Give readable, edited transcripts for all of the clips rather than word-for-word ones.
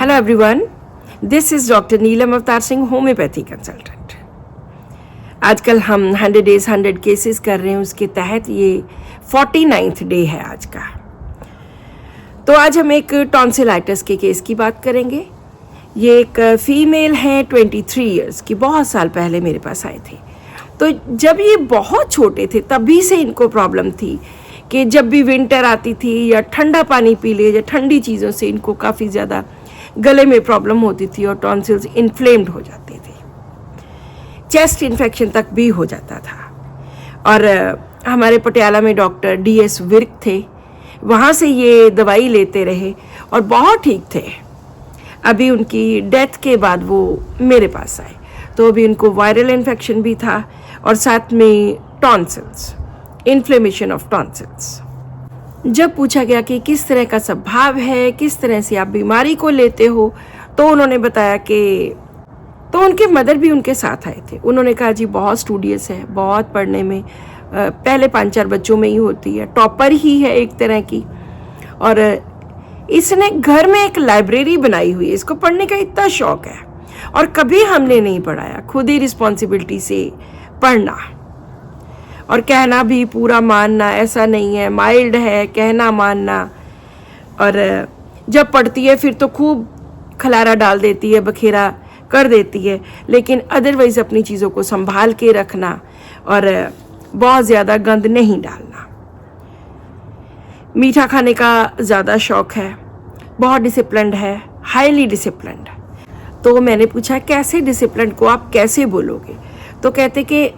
Hello everyone, this is Dr. Neelam Avtar Singh, homeopathy consultant. आजकल हम 100 days 100 cases कर रहे हैं, उसके तहत ये 49th डे है आज का। तो आज हम एक टॉन्सिलाइटिस के केस की बात करेंगे। ये एक फीमेल है 23 इयर्स की, बहुत साल पहले मेरे पास आए थे। तो जब ये बहुत छोटे थे तभी से इनको प्रॉब्लम थी कि जब भी विंटर आती थी या ठंडा पानी पी ले या ठंडी चीज़ों से इनको काफ़ी ज़्यादा गले में प्रॉब्लम होती थी और टॉन्सिल्स इन्फ्लेम्ड हो जाते थे, चेस्ट इन्फेक्शन तक भी हो जाता था। और हमारे पटियाला में डॉक्टर DS विर्क थे, वहाँ से ये दवाई लेते रहे और बहुत ठीक थे। अभी उनकी डेथ के बाद वो मेरे पास आए, तो अभी उनको वायरल इन्फेक्शन भी था और साथ में टॉन्सिल्स, इन्फ्लेमेशन ऑफ टॉन्सिल्स। जब पूछा गया कि किस तरह का स्वभाव है, किस तरह से आप बीमारी को लेते हो, तो उन्होंने बताया कि तो उनके मदर भी उनके साथ आए थे। उन्होंने कहा जी बहुत स्टूडियस है, बहुत पढ़ने में, पहले 5-4 बच्चों में ही होती है, टॉपर ही है एक तरह की। और इसने घर में एक लाइब्रेरी बनाई हुई है, इसको पढ़ने का इतना शौक है और कभी हमने नहीं पढ़ाया, खुद ही रिस्पॉन्सिबिलिटी से पढ़ना और कहना भी पूरा मानना, ऐसा नहीं है, माइल्ड है, कहना मानना। और जब पढ़ती है फिर तो खूब खलारा डाल देती है, बखेरा कर देती है, लेकिन अदरवाइज अपनी चीज़ों को संभाल के रखना और बहुत ज़्यादा गंद नहीं डालना। मीठा खाने का ज़्यादा शौक है, बहुत डिसिप्लिन्ड है, हाईली डिसिप्लिन्ड। तो मैंने पूछा कैसे डिसिप्लिन को आप कैसे बोलोगे, तो कहते कि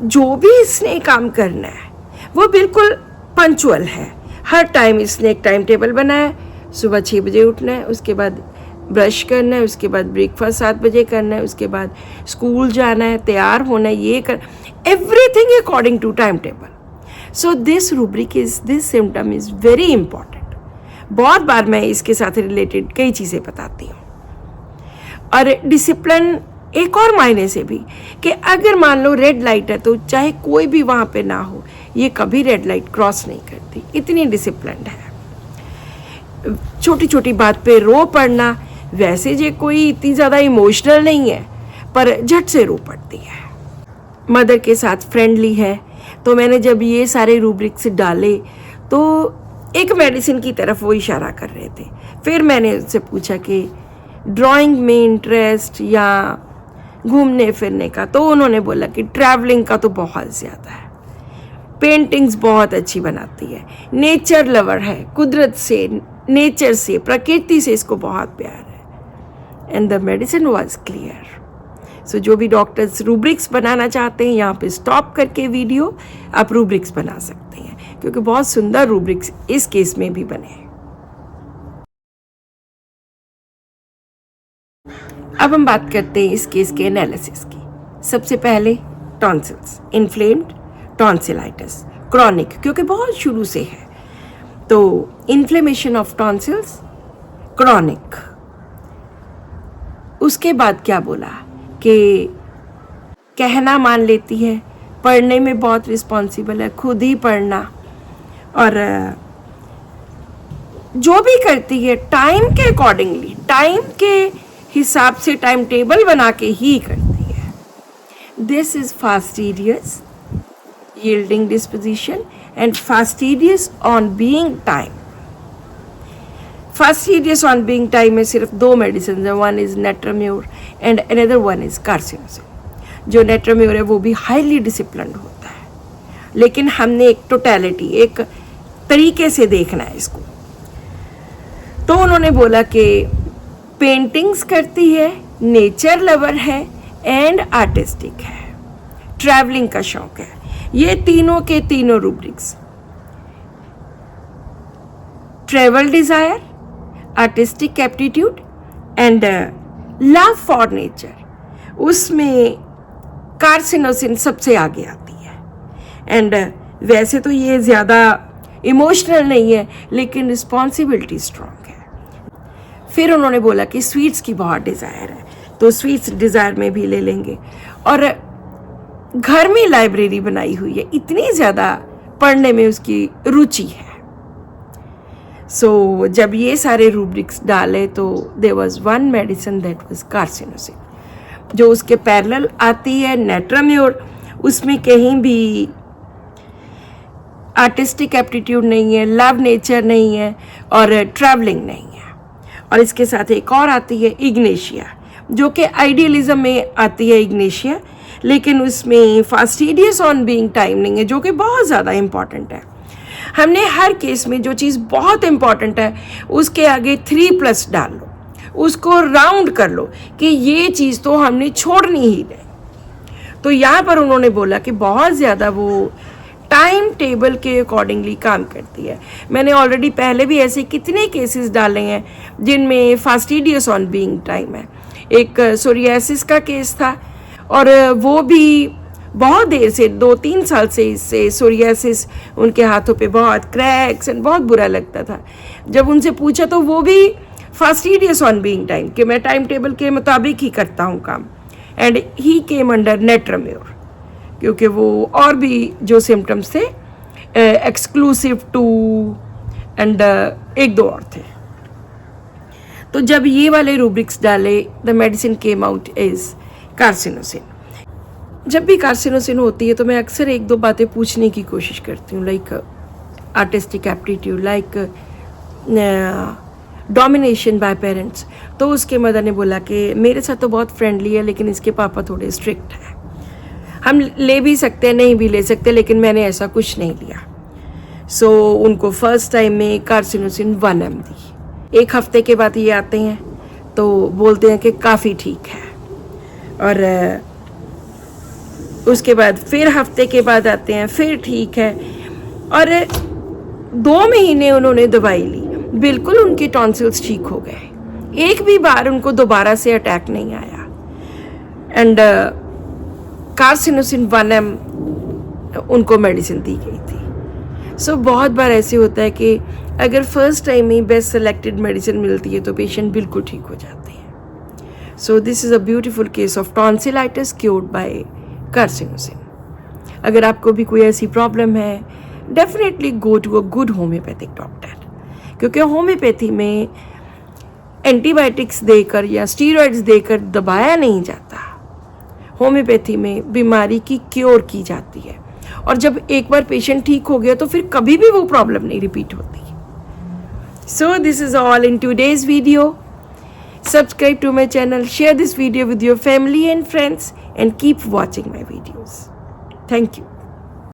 जो भी इसने काम करना है वो बिल्कुल पंचुअल है। हर टाइम इसने एक टाइम टेबल बनाया है, सुबह 6 बजे उठना है, उसके बाद ब्रश करना है, उसके बाद ब्रेकफास्ट 7 बजे करना है, उसके बाद स्कूल जाना है, तैयार होना है, ये कर everything according to time table. So this rubric is, this symptom is very important. बहुत बार मैं इसके साथ रिलेटेड कई चीज़ें बताती हूँ। और डिसिप्लिन एक और मायने से भी कि अगर मान लो रेड लाइट है तो चाहे कोई भी वहाँ पे ना हो, ये कभी रेड लाइट क्रॉस नहीं करती, इतनी डिसिप्लिन्ड है। छोटी छोटी बात पे रो पड़ना, वैसे ये कोई इतनी ज़्यादा इमोशनल नहीं है पर झट से रो पड़ती है। मदर के साथ फ्रेंडली है। तो मैंने जब ये सारे रूब्रिक्स डाले तो एक मेडिसिन की तरफ वो इशारा कर रहे थे। फिर मैंने उनसे पूछा कि ड्राइंग में इंटरेस्ट या घूमने फिरने का, तो उन्होंने बोला कि ट्रैवलिंग का तो बहुत ज़्यादा है, पेंटिंग्स बहुत अच्छी बनाती है, नेचर लवर है, कुदरत से, नेचर से, प्रकृति से इसको बहुत प्यार है। And the medicine was clear. So जो भी डॉक्टर्स रूब्रिक्स बनाना चाहते हैं, यहाँ पे स्टॉप करके वीडियो आप रूब्रिक्स बना सकते हैं, क्योंकि बहुत सुंदर रूब्रिक्स इस केस में भी बने हैं। अब हम बात करते हैं इस केस के एनालिसिस की। सबसे पहले टॉन्सिल्स, इन्फ्लेम्ड टॉन्सिलाइटिस, क्रॉनिक, क्योंकि बहुत शुरू से है, तो इन्फ्लेमेशन ऑफ टॉन्सिल्स, क्रॉनिक। उसके बाद क्या बोला कि कहना मान लेती है, पढ़ने में बहुत रिस्पॉन्सिबल है, खुद ही पढ़ना, और जो भी करती है टाइम के अकॉर्डिंगली, टाइम के हिसाब से टाइम टेबल बना के ही करती है। This is fastidious, yielding disposition and fastidious on being time. Fastidious on being time में सिर्फ 2 मेडिसिन है, one is natrum mur and another one is carcinosin. जो नेट्राम्योर है वो भी हाईली डिसिप्लिन्ड होता है, लेकिन हमने एक टोटलिटी, एक तरीके से देखना है इसको। तो उन्होंने बोला कि पेंटिंग्स करती है, नेचर लवर है एंड आर्टिस्टिक है, ट्रैवलिंग का शौक है। ये तीनों के तीनों rubrics, travel desire, artistic aptitude and love for nature, उसमें कार्सिनोसिन सबसे आगे आती है। एंड वैसे तो ये ज़्यादा इमोशनल नहीं है, लेकिन रिस्पॉन्सिबिलिटी स्ट्रॉन्ग है। फिर उन्होंने बोला कि स्वीट्स की बहुत डिज़ायर है, तो स्वीट्स डिज़ायर में भी ले लेंगे। और घर में लाइब्रेरी बनाई हुई है, इतनी ज़्यादा पढ़ने में उसकी रुचि है। सो जब ये सारे रूब्रिक्स डाले तो there was one medicine that was carcinosin, जो उसके पैरेलल आती है नेट्राम्योर। उसमें कहीं भी आर्टिस्टिक एप्टीट्यूड नहीं है, लव नेचर नहीं है और ट्रैवलिंग नहीं है। और इसके साथ एक और आती है इग्नेशिया, जो कि आइडियलिज्म में आती है इग्नेशिया, लेकिन उसमें फास्टिडियस ऑन बीइंग टाइम नहीं है, जो कि बहुत ज़्यादा इम्पॉर्टेंट है। हमने हर केस में जो चीज़ बहुत इम्पॉर्टेंट है उसके आगे 3+ डाल लो, उसको राउंड कर लो कि ये चीज़ तो हमने छोड़नी ही नहीं। तो यहाँ पर उन्होंने बोला कि बहुत ज़्यादा वो टाइम टेबल के अकॉर्डिंगली काम करती है। मैंने ऑलरेडी पहले भी ऐसे कितने केसेस डाले हैं जिनमें फास्टिडियस ऑन बीइंग टाइम है। एक सोरियासिस का केस था और वो भी बहुत देर से 2-3 साल से इससे सोरियासिस, उनके हाथों पे बहुत क्रैक्स एंड बहुत बुरा लगता था। जब उनसे पूछा तो वो भी फास्टिडियस ऑन बीइंग टाइम कि मैं टाइम टेबल के मुताबिक ही करता हूँ काम, एंड ही केम अंडर नेट्राम्योर, क्योंकि वो और भी जो सिम्टम्स थे एक्सक्लूसिव टू एंड 1-2 और थे। तो जब ये वाले रूब्रिक्स डाले, the medicine came out is carcinosin. जब भी कार्सिनोसिन होती है तो मैं अक्सर 1-2 बातें पूछने की कोशिश करती हूँ, like artistic aptitude, like domination bye parents. तो उसके मदर ने बोला कि मेरे साथ तो बहुत फ्रेंडली है लेकिन इसके पापा थोड़े स्ट्रिक्ट हैं, हम ले भी सकते हैं नहीं भी ले सकते, लेकिन मैंने ऐसा कुछ नहीं लिया। सो उनको फर्स्ट टाइम में कार्सिनोसिन 1 mg दी। 1 हफ्ते के बाद ये आते हैं तो बोलते हैं कि काफ़ी ठीक है, और उसके बाद फिर हफ्ते के बाद आते हैं फिर ठीक है, और 2 महीने उन्होंने दवाई ली, बिल्कुल उनके टॉन्सिल्स ठीक हो गए, एक भी बार उनको दोबारा से अटैक नहीं आया। एंड कार्सिनोसिन 1 mg उनको मेडिसिन दी गई थी। सो बहुत बार ऐसे होता है कि अगर फर्स्ट टाइम ही बेस्ट सेलेक्टेड मेडिसिन मिलती है तो पेशेंट बिल्कुल ठीक हो जाते हैं। So this is a beautiful case of tonsillitis cured by carcinosin. अगर आपको भी कोई ऐसी प्रॉब्लम है, definitely go to a good homeopathic doctor, क्योंकि होम्योपैथी में एंटीबायोटिक्स देकर या स्टीरॉइड्स देकर दबाया नहीं जाता। होम्योपैथी में बीमारी की क्योर की जाती है, और जब एक बार पेशेंट ठीक हो गया तो फिर कभी भी वो प्रॉब्लम नहीं रिपीट होती। So this is all in today's video. Subscribe to my channel, share this video with your family and friends, and keep watching my videos. Thank you.